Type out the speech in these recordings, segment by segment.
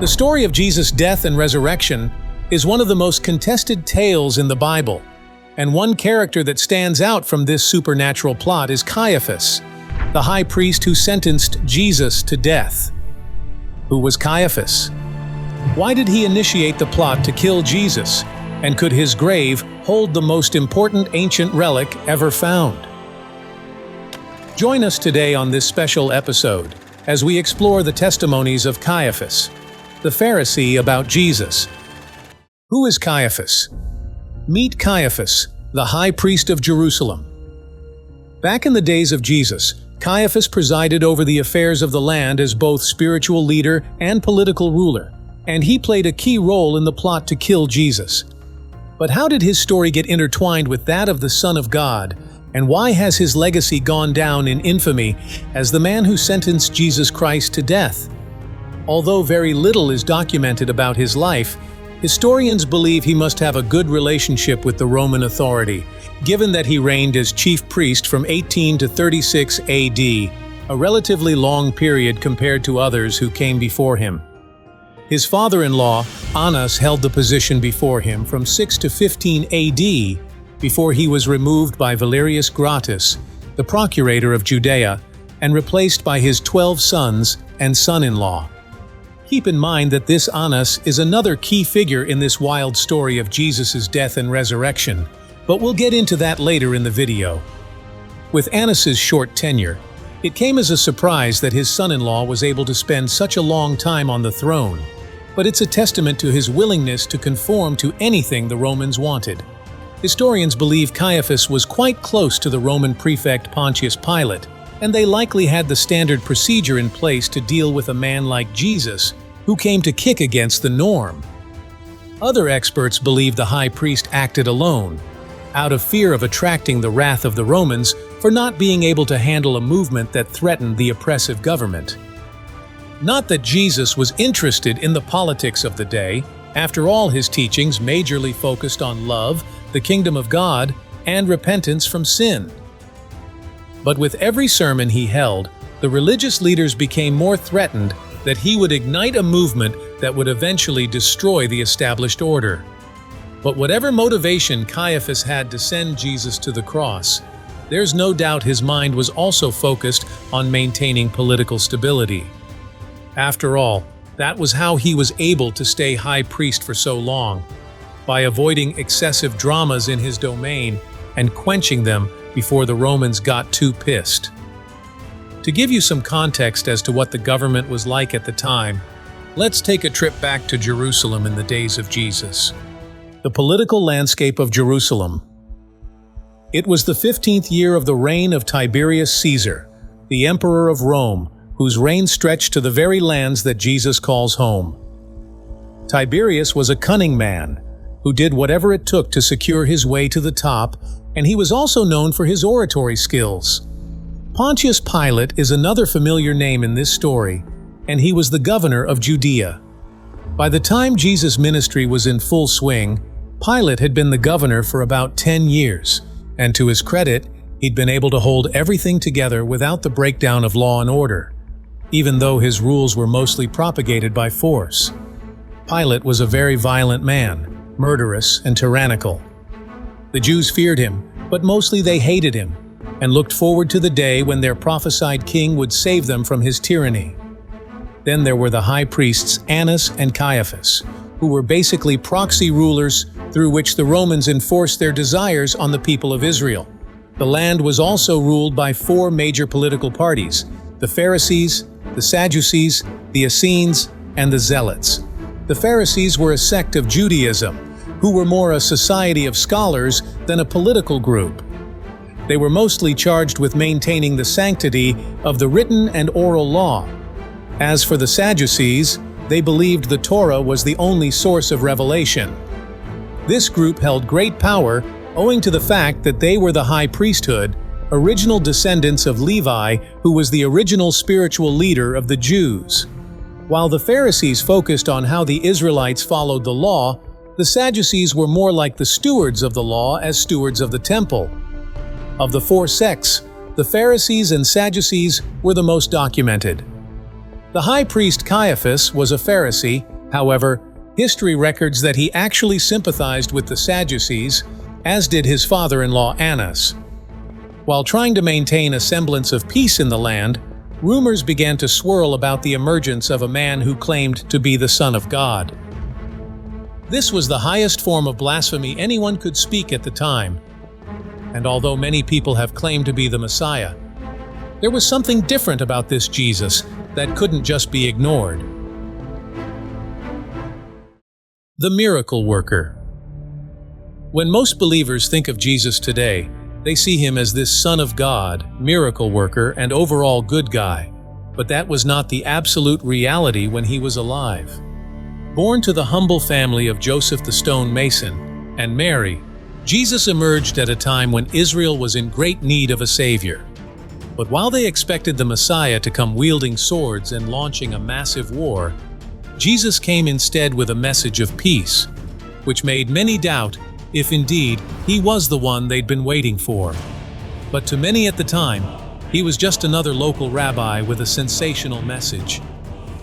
The story of Jesus' death and resurrection is one of the most contested tales in the Bible, and one character that stands out from this supernatural plot is Caiaphas, the high priest who sentenced Jesus to death. Who was Caiaphas? Why did he initiate the plot to kill Jesus, and could his grave hold the most important ancient relic ever found? Join us today on this special episode as we explore the testimonies of Caiaphas, the Pharisee about Jesus. Who is Caiaphas? Meet Caiaphas, the high priest of Jerusalem. Back in the days of Jesus, Caiaphas presided over the affairs of the land as both spiritual leader and political ruler, and he played a key role in the plot to kill Jesus. But how did his story get intertwined with that of the Son of God, and why has his legacy gone down in infamy as the man who sentenced Jesus Christ to death? Although very little is documented about his life, historians believe he must have a good relationship with the Roman authority, given that he reigned as chief priest from 18 to 36 AD, a relatively long period compared to others who came before him. His father-in-law, Annas, held the position before him from 6 to 15 AD, before he was removed by Valerius Gratus, the procurator of Judea, and replaced by his 12 sons and son-in-law. Keep in mind that this Annas is another key figure in this wild story of Jesus' death and resurrection, but we'll get into that later in the video. With Annas' short tenure, it came as a surprise that his son-in-law was able to spend such a long time on the throne, but it's a testament to his willingness to conform to anything the Romans wanted. Historians believe Caiaphas was quite close to the Roman prefect Pontius Pilate, and they likely had the standard procedure in place to deal with a man like Jesus, who came to kick against the norm. Other experts believe the high priest acted alone, out of fear of attracting the wrath of the Romans for not being able to handle a movement that threatened the oppressive government. Not that Jesus was interested in the politics of the day. After all, his teachings majorly focused on love, the kingdom of God, and repentance from sin. But with every sermon he held, the religious leaders became more threatened that he would ignite a movement that would eventually destroy the established order. But whatever motivation Caiaphas had to send Jesus to the cross, there's no doubt his mind was also focused on maintaining political stability. After all, that was how he was able to stay high priest for so long, by avoiding excessive dramas in his domain and quenching them before the Romans got too pissed. To give you some context as to what the government was like at the time, let's take a trip back to Jerusalem in the days of Jesus. The political landscape of Jerusalem. It was the 15th year of the reign of Tiberius Caesar, the emperor of Rome, whose reign stretched to the very lands that Jesus calls home. Tiberius was a cunning man who did whatever it took to secure his way to the top, and he was also known for his oratory skills. Pontius Pilate is another familiar name in this story, and he was the governor of Judea. By the time Jesus' ministry was in full swing, Pilate had been the governor for about 10 years, and to his credit, he'd been able to hold everything together without the breakdown of law and order, even though his rules were mostly propagated by force. Pilate was a very violent man, murderous and tyrannical. The Jews feared him, but mostly they hated him, and looked forward to the day when their prophesied king would save them from his tyranny. Then there were the high priests Annas and Caiaphas, who were basically proxy rulers through which the Romans enforced their desires on the people of Israel. The land was also ruled by 4 major political parties: the Pharisees, the Sadducees, the Essenes, and the Zealots. The Pharisees were a sect of Judaism, who were more a society of scholars than a political group. They were mostly charged with maintaining the sanctity of the written and oral law. As for the Sadducees, they believed the Torah was the only source of revelation. This group held great power owing to the fact that they were the high priesthood, original descendants of Levi, who was the original spiritual leader of the Jews. While the Pharisees focused on how the Israelites followed the law, the Sadducees were more like the stewards of the law as stewards of the temple. Of the 4 sects, the Pharisees and Sadducees were the most documented. The high priest Caiaphas was a Pharisee. However, history records that he actually sympathized with the Sadducees, as did his father-in-law Annas. While trying to maintain a semblance of peace in the land, rumors began to swirl about the emergence of a man who claimed to be the Son of God. This was the highest form of blasphemy anyone could speak at the time, and although many people have claimed to be the Messiah, there was something different about this Jesus that couldn't just be ignored. The miracle worker. When most believers think of Jesus today, they see him as this Son of God, miracle worker, and overall good guy. But that was not the absolute reality when he was alive. Born to the humble family of Joseph the Stone Mason and Mary, Jesus emerged at a time when Israel was in great need of a Savior. But while they expected the Messiah to come wielding swords and launching a massive war, Jesus came instead with a message of peace, which made many doubt if indeed he was the one they'd been waiting for. But to many at the time, he was just another local rabbi with a sensational message.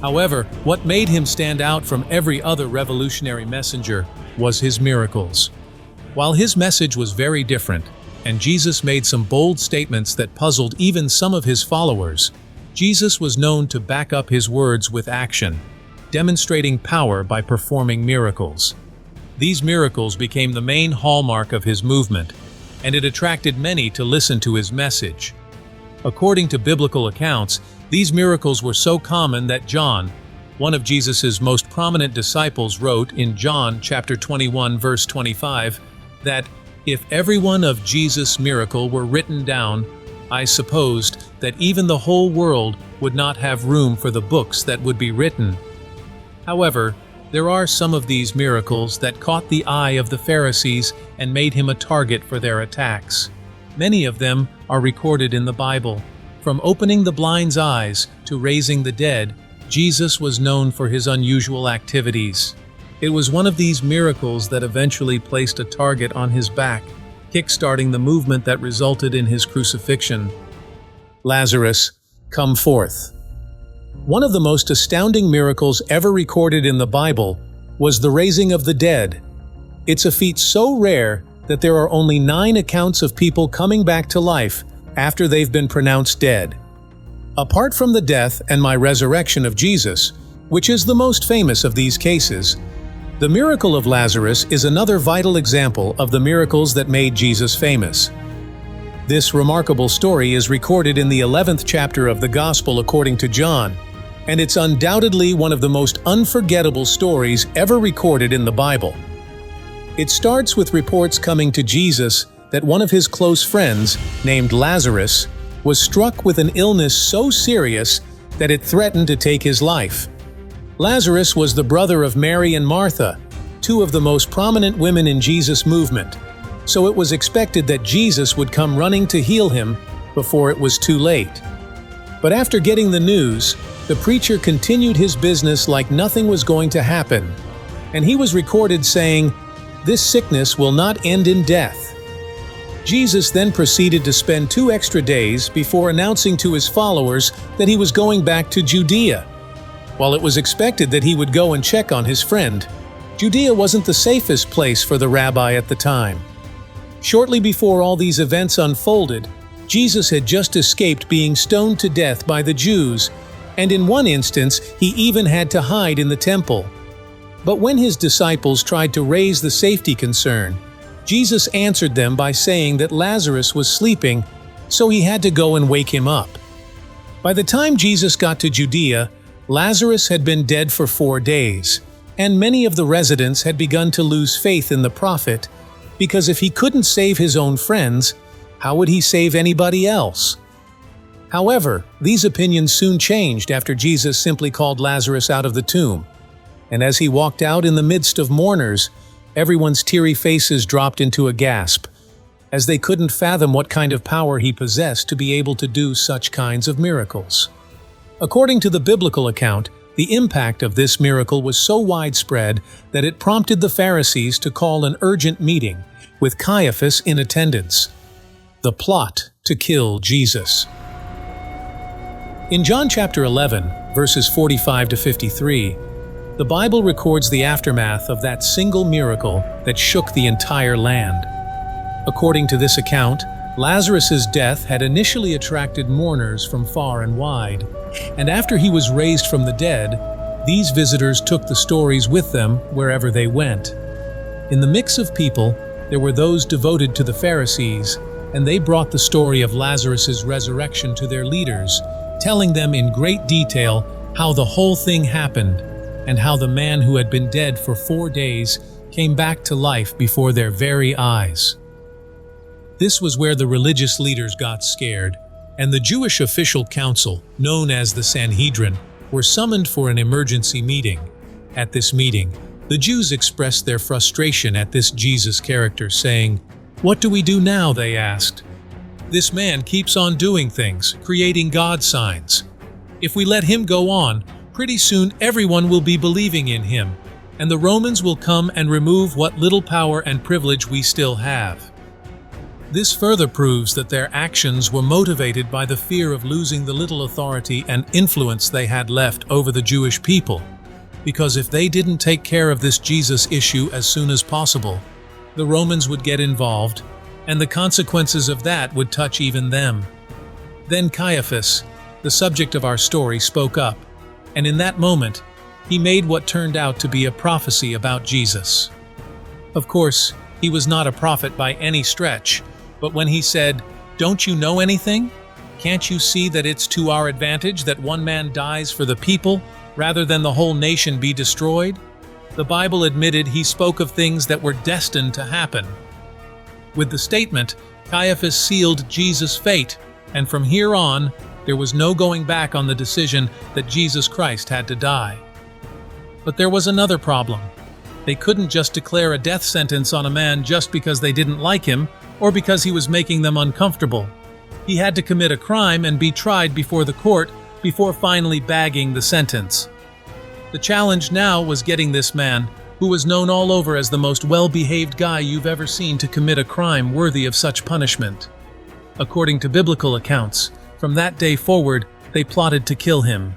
However, what made him stand out from every other revolutionary messenger was his miracles. While his message was very different, and Jesus made some bold statements that puzzled even some of his followers, Jesus was known to back up his words with action, demonstrating power by performing miracles. These miracles became the main hallmark of his movement, and it attracted many to listen to his message. According to biblical accounts, these miracles were so common that John, one of Jesus' most prominent disciples, wrote in John chapter 21 verse 25 that if every one of Jesus' miracle were written down, I supposed that even the whole world would not have room for the books that would be written. However, there are some of these miracles that caught the eye of the Pharisees and made him a target for their attacks. Many of them are recorded in the Bible. From opening the blind's eyes to raising the dead, Jesus was known for his unusual activities. It was one of these miracles that eventually placed a target on his back, kick-starting the movement that resulted in his crucifixion. Lazarus, come forth. One of the most astounding miracles ever recorded in the Bible was the raising of the dead. It's a feat so rare that there are only 9 accounts of people coming back to life after they've been pronounced dead. Apart from the death and resurrection of Jesus, which is the most famous of these cases, the miracle of Lazarus is another vital example of the miracles that made Jesus famous. This remarkable story is recorded in the 11th chapter of the Gospel according to John, and it's undoubtedly one of the most unforgettable stories ever recorded in the Bible. It starts with reports coming to Jesus that one of his close friends, named Lazarus, was struck with an illness so serious that it threatened to take his life. Lazarus was the brother of Mary and Martha, 2 of the most prominent women in Jesus' movement, so it was expected that Jesus would come running to heal him before it was too late. But after getting the news, the preacher continued his business like nothing was going to happen, and he was recorded saying, "This sickness will not end in death." Jesus then proceeded to spend 2 extra days before announcing to his followers that he was going back to Judea. While it was expected that he would go and check on his friend, Judea wasn't the safest place for the rabbi at the time. Shortly before all these events unfolded, Jesus had just escaped being stoned to death by the Jews, and in one instance, he even had to hide in the temple. But when his disciples tried to raise the safety concern, Jesus answered them by saying that Lazarus was sleeping, so he had to go and wake him up. By the time Jesus got to Judea, Lazarus had been dead for 4 days, and many of the residents had begun to lose faith in the prophet, because if he couldn't save his own friends, how would he save anybody else? However, these opinions soon changed after Jesus simply called Lazarus out of the tomb, and as he walked out in the midst of mourners, everyone's teary faces dropped into a gasp, as they couldn't fathom what kind of power he possessed to be able to do such kinds of miracles. According to the biblical account, the impact of this miracle was so widespread that it prompted the Pharisees to call an urgent meeting, with Caiaphas in attendance. The plot to kill Jesus. In John chapter 11, verses 45 to 53, the Bible records the aftermath of that single miracle that shook the entire land. According to this account, Lazarus' death had initially attracted mourners from far and wide, and after he was raised from the dead, these visitors took the stories with them wherever they went. In the mix of people, there were those devoted to the Pharisees, and they brought the story of Lazarus' resurrection to their leaders, telling them in great detail how the whole thing happened and how the man who had been dead for 4 days came back to life before their very eyes. This was where the religious leaders got scared, and the Jewish official council, known as the Sanhedrin, were summoned for an emergency meeting. At this meeting, the Jews expressed their frustration at this Jesus character, saying, "What do we do now?" they asked. "This man keeps on doing things, creating God signs. If we let him go on, pretty soon everyone will be believing in him, and the Romans will come and remove what little power and privilege we still have." This further proves that their actions were motivated by the fear of losing the little authority and influence they had left over the Jewish people, because if they didn't take care of this Jesus issue as soon as possible, the Romans would get involved, and the consequences of that would touch even them. Then Caiaphas, the subject of our story, spoke up, and in that moment, he made what turned out to be a prophecy about Jesus. Of course, he was not a prophet by any stretch, but when he said, "Don't you know anything? Can't you see that it's to our advantage that one man dies for the people, rather than the whole nation be destroyed?" The Bible admitted he spoke of things that were destined to happen. With the statement, Caiaphas sealed Jesus' fate, and from here on, there was no going back on the decision that Jesus Christ had to die. But there was another problem. They couldn't just declare a death sentence on a man just because they didn't like him or because he was making them uncomfortable. He had to commit a crime and be tried before the court before finally bagging the sentence. The challenge now was getting this man, who was known all over as the most well-behaved guy you've ever seen, to commit a crime worthy of such punishment. According to biblical accounts, from that day forward, they plotted to kill him.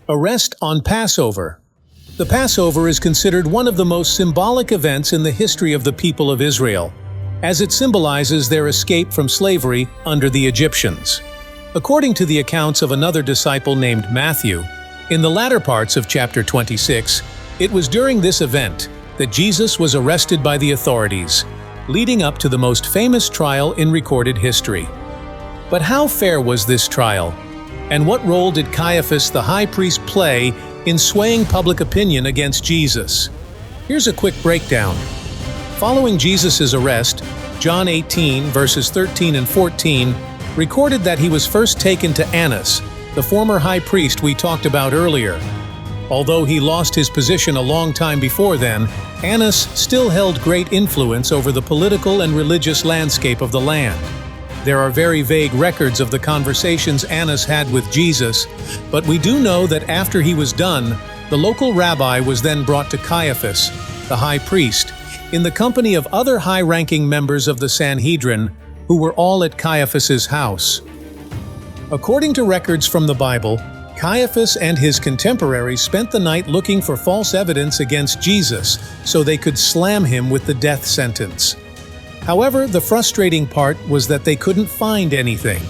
Arrest on Passover. The Passover is considered one of the most symbolic events in the history of the people of Israel, as it symbolizes their escape from slavery under the Egyptians. According to the accounts of another disciple named Matthew, in the latter parts of chapter 26, it was during this event that Jesus was arrested by the authorities, leading up to the most famous trial in recorded history. But how fair was this trial? And what role did Caiaphas the high priest play in swaying public opinion against Jesus? Here's a quick breakdown. Following Jesus' arrest, John 18, verses 13 and 14, recorded that he was first taken to Annas, the former high priest we talked about earlier. Although he lost his position a long time before then, Annas still held great influence over the political and religious landscape of the land. There are very vague records of the conversations Annas had with Jesus, but we do know that after he was done, the local rabbi was then brought to Caiaphas, the high priest, in the company of other high-ranking members of the Sanhedrin, who were all at Caiaphas's house. According to records from the Bible, Caiaphas and his contemporaries spent the night looking for false evidence against Jesus so they could slam him with the death sentence. However, the frustrating part was that they couldn't find anything,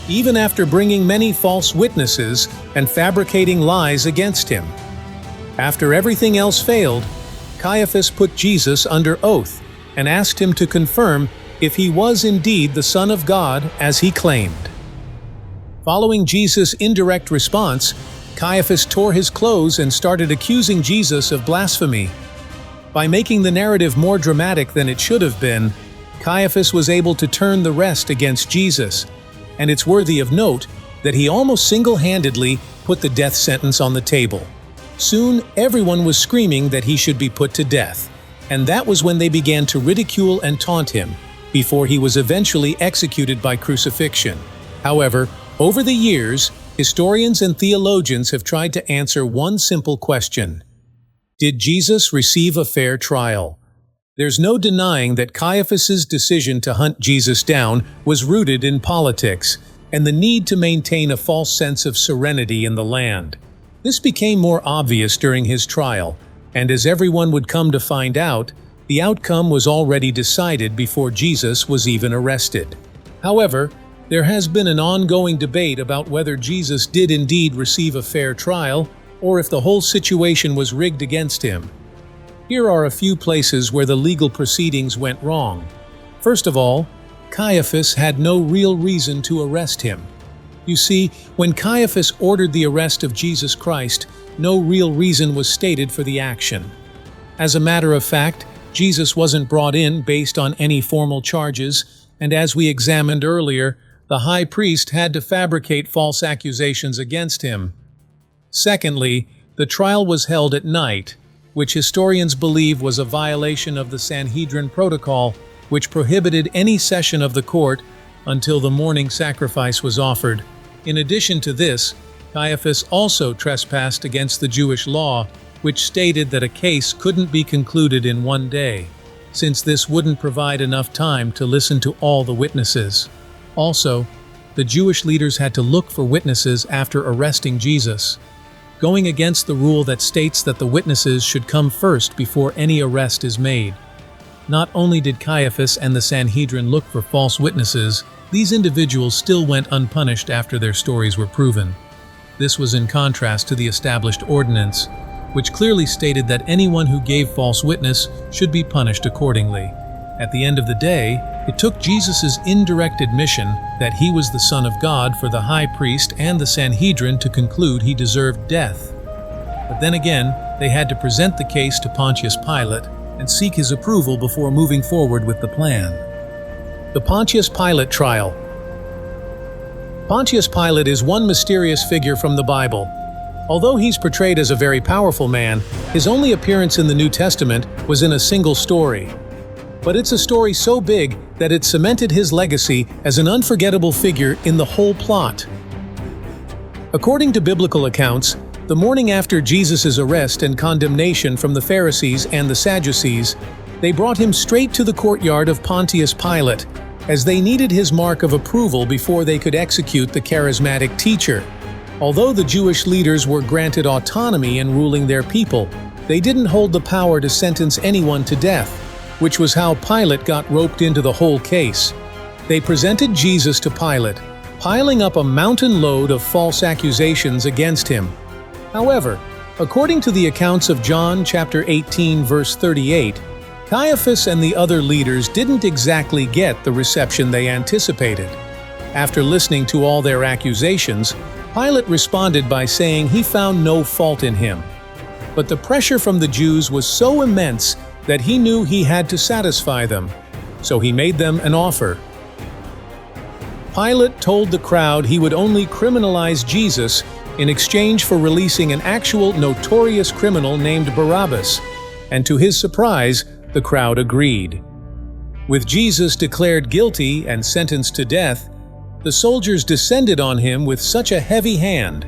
even after bringing many false witnesses and fabricating lies against him. After everything else failed, Caiaphas put Jesus under oath and asked him to confirm if he was indeed the Son of God as he claimed. Following Jesus' indirect response, Caiaphas tore his clothes and started accusing Jesus of blasphemy. By making the narrative more dramatic than it should have been, Caiaphas was able to turn the rest against Jesus, and it's worthy of note that he almost single-handedly put the death sentence on the table. Soon, everyone was screaming that he should be put to death, and that was when they began to ridicule and taunt him, before he was eventually executed by crucifixion. However, over the years, historians and theologians have tried to answer one simple question: did Jesus receive a fair trial? There's no denying that Caiaphas's decision to hunt Jesus down was rooted in politics and the need to maintain a false sense of serenity in the land. This became more obvious during his trial, and as everyone would come to find out, the outcome was already decided before Jesus was even arrested. However, there has been an ongoing debate about whether Jesus did indeed receive a fair trial, or if the whole situation was rigged against him. Here are a few places where the legal proceedings went wrong. First of all, Caiaphas had no real reason to arrest him. You see, when Caiaphas ordered the arrest of Jesus Christ, no real reason was stated for the action. As a matter of fact, Jesus wasn't brought in based on any formal charges, and as we examined earlier, the high priest had to fabricate false accusations against him. Secondly, the trial was held at night, which historians believe was a violation of the Sanhedrin protocol, which prohibited any session of the court until the morning sacrifice was offered. In addition to this, Caiaphas also trespassed against the Jewish law, which stated that a case couldn't be concluded in one day, since this wouldn't provide enough time to listen to all the witnesses. Also, the Jewish leaders had to look for witnesses after arresting Jesus, going against the rule that states that the witnesses should come first before any arrest is made. Not only did Caiaphas and the Sanhedrin look for false witnesses, these individuals still went unpunished after their stories were proven. This was in contrast to the established ordinance, which clearly stated that anyone who gave false witness should be punished accordingly. At the end of the day, it took Jesus' indirect admission that he was the Son of God for the high priest and the Sanhedrin to conclude he deserved death. But then again, they had to present the case to Pontius Pilate and seek his approval before moving forward with the plan. The Pontius Pilate trial. Pontius Pilate is one mysterious figure from the Bible. Although he's portrayed as a very powerful man, his only appearance in the New Testament was in a single story. But it's a story so big that it cemented his legacy as an unforgettable figure in the whole plot. According to biblical accounts, the morning after Jesus' arrest and condemnation from the Pharisees and the Sadducees, they brought him straight to the courtyard of Pontius Pilate, as they needed his mark of approval before they could execute the charismatic teacher. Although the Jewish leaders were granted autonomy in ruling their people, they didn't hold the power to sentence anyone to death, which was how Pilate got roped into the whole case. They presented Jesus to Pilate, piling up a mountain load of false accusations against him. However, according to the accounts of John chapter 18 verse 38, Caiaphas and the other leaders didn't exactly get the reception they anticipated. After listening to all their accusations, Pilate responded by saying he found no fault in him. But the pressure from the Jews was so immense that he knew he had to satisfy them, so he made them an offer. Pilate told the crowd he would only criminalize Jesus in exchange for releasing an actual notorious criminal named Barabbas, and to his surprise, the crowd agreed. With Jesus declared guilty and sentenced to death, the soldiers descended on him with such a heavy hand,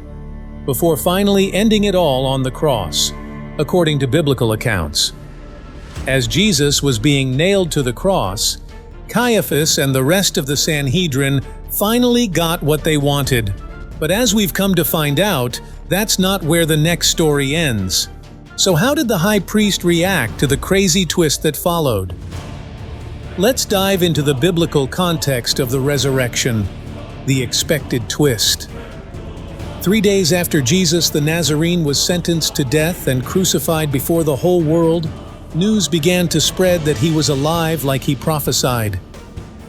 before finally ending it all on the cross, according to biblical accounts. As Jesus was being nailed to the cross, Caiaphas and the rest of the Sanhedrin finally got what they wanted. But as we've come to find out, that's not where the next story ends. So how did the high priest react to the crazy twist that followed? Let's dive into the biblical context of the resurrection, the expected twist. 3 days after Jesus the Nazarene was sentenced to death and crucified before the whole world, news began to spread that he was alive like he prophesied.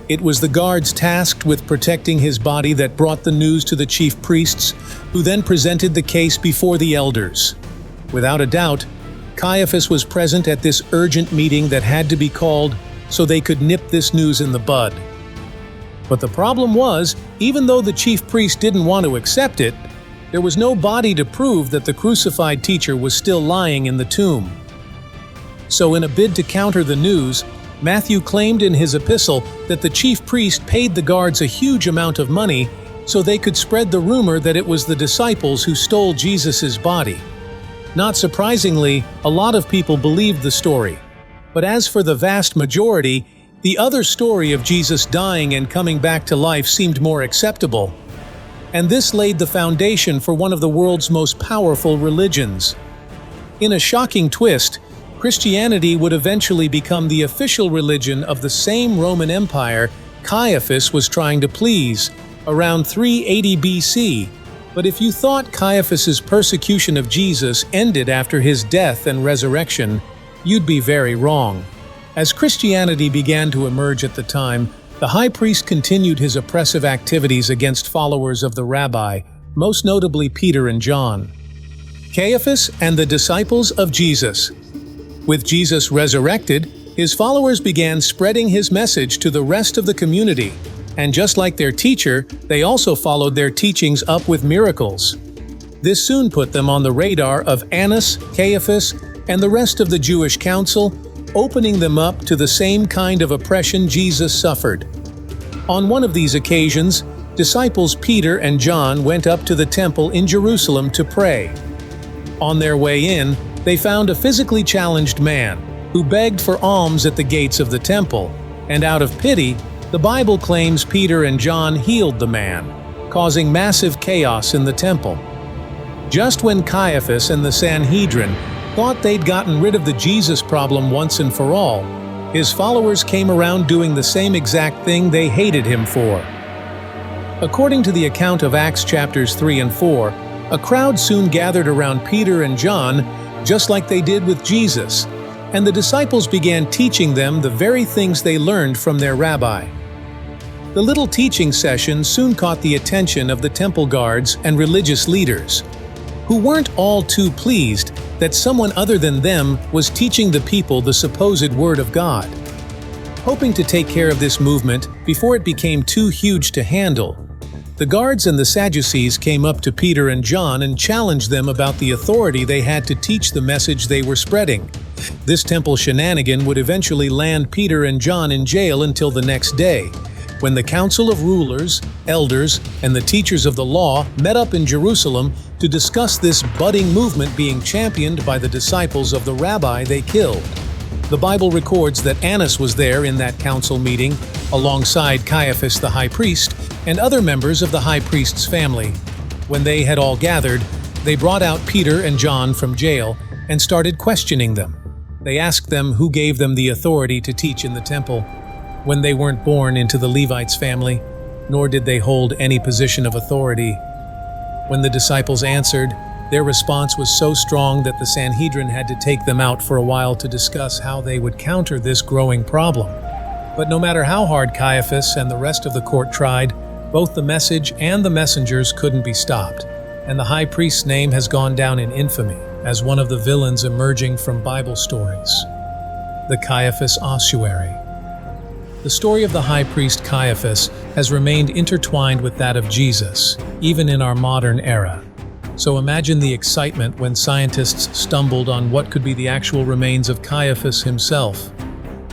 It was the guards tasked with protecting his body that brought the news to the chief priests, who then presented the case before the elders. Without a doubt, Caiaphas was present at this urgent meeting that had to be called so they could nip this news in the bud. But the problem was, even though the chief priest didn't want to accept it, there was no body to prove that the crucified teacher was still lying in the tomb. So in a bid to counter the news, Matthew claimed in his epistle that the chief priest paid the guards a huge amount of money so they could spread the rumor that it was the disciples who stole Jesus' body. Not surprisingly, a lot of people believed the story. But as for the vast majority, the other story of Jesus dying and coming back to life seemed more acceptable. and this laid the foundation for one of the world's most powerful religions. In a shocking twist, Christianity would eventually become the official religion of the same Roman Empire Caiaphas was trying to please, around 380 BC. But if you thought Caiaphas's persecution of Jesus ended after his death and resurrection, you'd be very wrong. As Christianity began to emerge at the time, the high priest continued his oppressive activities against followers of the rabbi, most notably Peter and John. Caiaphas and the disciples of Jesus. With Jesus resurrected, his followers began spreading his message to the rest of the community, and just like their teacher, they also followed their teachings up with miracles. This soon put them on the radar of Annas, Caiaphas, and the rest of the Jewish council, opening them up to the same kind of oppression Jesus suffered. On one of these occasions, disciples Peter and John went up to the temple in Jerusalem to pray. On their way in, they found a physically challenged man who begged for alms at the gates of the temple, and out of pity, the Bible claims Peter and John healed the man, causing massive chaos in the temple. Just when Caiaphas and the Sanhedrin thought they'd gotten rid of the Jesus problem once and for all, his followers came around doing the same exact thing they hated him for. According to the account of Acts chapters 3 and 4, a crowd soon gathered around Peter and John, just like they did with Jesus, and the disciples began teaching them the very things they learned from their rabbi. The little teaching session soon caught the attention of the temple guards and religious leaders, who weren't all too pleased that someone other than them was teaching the people the supposed Word of God. Hoping to take care of this movement before it became too huge to handle, the guards and the Sadducees came up to Peter and John and challenged them about the authority they had to teach the message they were spreading. This temple shenanigan would eventually land Peter and John in jail until the next day, when the council of rulers, elders, and the teachers of the law met up in Jerusalem to discuss this budding movement being championed by the disciples of the rabbi they killed. The Bible records that Annas was there in that council meeting, alongside Caiaphas the high priest and other members of the high priest's family. When they had all gathered, they brought out Peter and John from jail and started questioning them. They asked them who gave them the authority to teach in the temple, when they weren't born into the Levites' family, nor did they hold any position of authority. When the disciples answered, their response was so strong that the Sanhedrin had to take them out for a while to discuss how they would counter this growing problem. But no matter how hard Caiaphas and the rest of the court tried, both the message and the messengers couldn't be stopped, and the high priest's name has gone down in infamy as one of the villains emerging from Bible stories. The Caiaphas ossuary. The story of the high priest Caiaphas has remained intertwined with that of Jesus, even in our modern era. So imagine the excitement when scientists stumbled on what could be the actual remains of Caiaphas himself.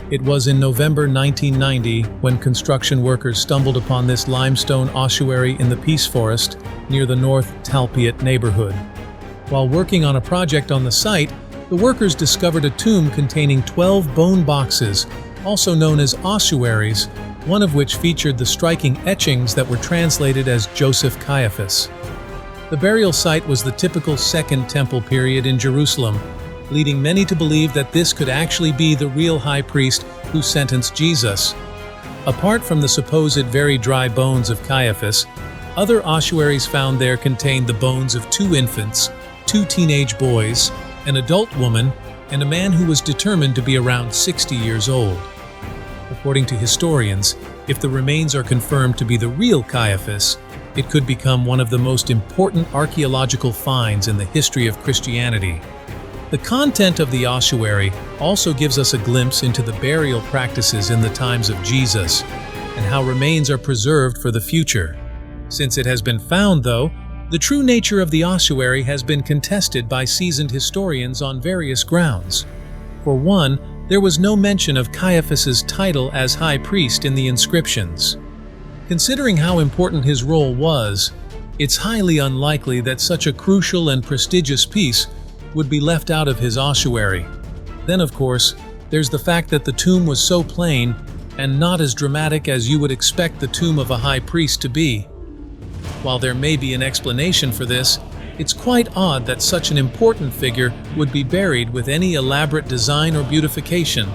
It was in November 1990 when construction workers stumbled upon this limestone ossuary in the Peace Forest near the North Talpiot neighborhood. While working on a project on the site, the workers discovered a tomb containing 12 bone boxes, also known as ossuaries, one of which featured the striking etchings that were translated as Joseph Caiaphas. The burial site was the typical Second Temple period in Jerusalem, leading many to believe that this could actually be the real high priest who sentenced Jesus. Apart from the supposed very dry bones of Caiaphas, other ossuaries found there contained the bones of 2 infants, 2 teenage boys, an adult woman, and a man who was determined to be around 60 years old. According to historians, if the remains are confirmed to be the real Caiaphas, it could become one of the most important archaeological finds in the history of Christianity. The content of the ossuary also gives us a glimpse into the burial practices in the times of Jesus and how remains are preserved for the future. Since it has been found, though, the true nature of the ossuary has been contested by seasoned historians on various grounds. For one, there was no mention of Caiaphas's title as high priest in the inscriptions. Considering how important his role was, it's highly unlikely that such a crucial and prestigious piece would be left out of his ossuary. Then, of course, there's the fact that the tomb was so plain and not as dramatic as you would expect the tomb of a high priest to be. While there may be an explanation for this, it's quite odd that such an important figure would be buried with any elaborate design or beautification.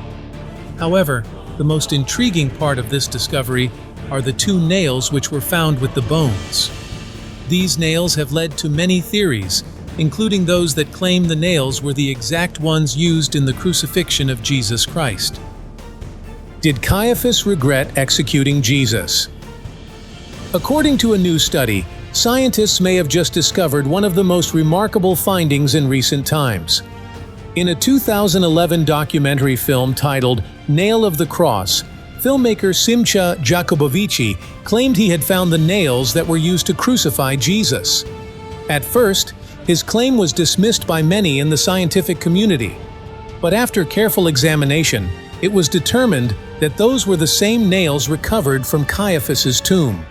However, the most intriguing part of this discovery are the 2 nails which were found with the bones. These nails have led to many theories, including those that claim the nails were the exact ones used in the crucifixion of Jesus Christ. Did Caiaphas regret executing Jesus? According to a new study, scientists may have just discovered one of the most remarkable findings in recent times. In a 2011 documentary film titled Nail of the Cross, filmmaker Simcha Jacobovici claimed he had found the nails that were used to crucify Jesus. At first, his claim was dismissed by many in the scientific community. But after careful examination, it was determined that those were the same nails recovered from Caiaphas's tomb.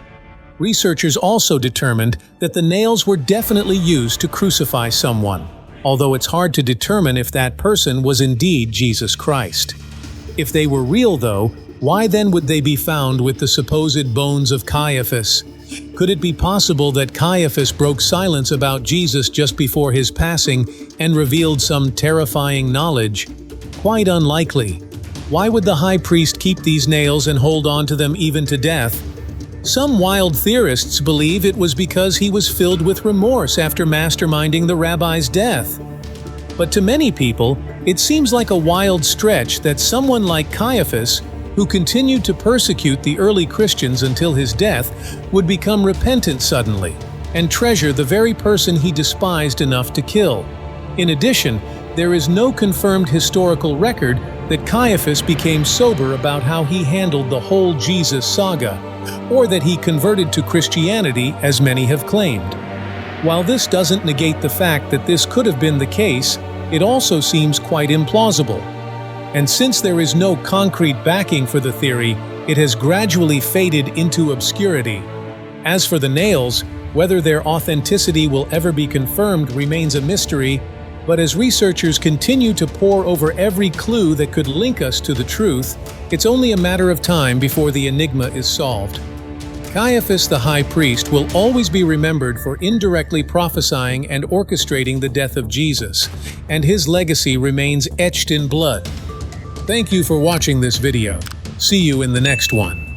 Researchers also determined that the nails were definitely used to crucify someone, although it's hard to determine if that person was indeed Jesus Christ. If they were real, though, why then would they be found with the supposed bones of Caiaphas? Could it be possible that Caiaphas broke silence about Jesus just before his passing and revealed some terrifying knowledge? Quite unlikely. Why would the high priest keep these nails and hold on to them even to death? Some wild theorists believe it was because he was filled with remorse after masterminding the rabbi's death. But to many people, it seems like a wild stretch that someone like Caiaphas, who continued to persecute the early Christians until his death, would become repentant suddenly and treasure the very person he despised enough to kill. In addition, there is no confirmed historical record that Caiaphas became sober about how he handled the whole Jesus saga, or that he converted to Christianity as many have claimed. While this doesn't negate the fact that this could have been the case, it also seems quite implausible. And since there is no concrete backing for the theory, it has gradually faded into obscurity. As for the nails, whether their authenticity will ever be confirmed remains a mystery, but as researchers continue to pore over every clue that could link us to the truth, it's only a matter of time before the enigma is solved. Caiaphas the high priest will always be remembered for indirectly prophesying and orchestrating the death of Jesus, and his legacy remains etched in blood. Thank you for watching this video. See you in the next one.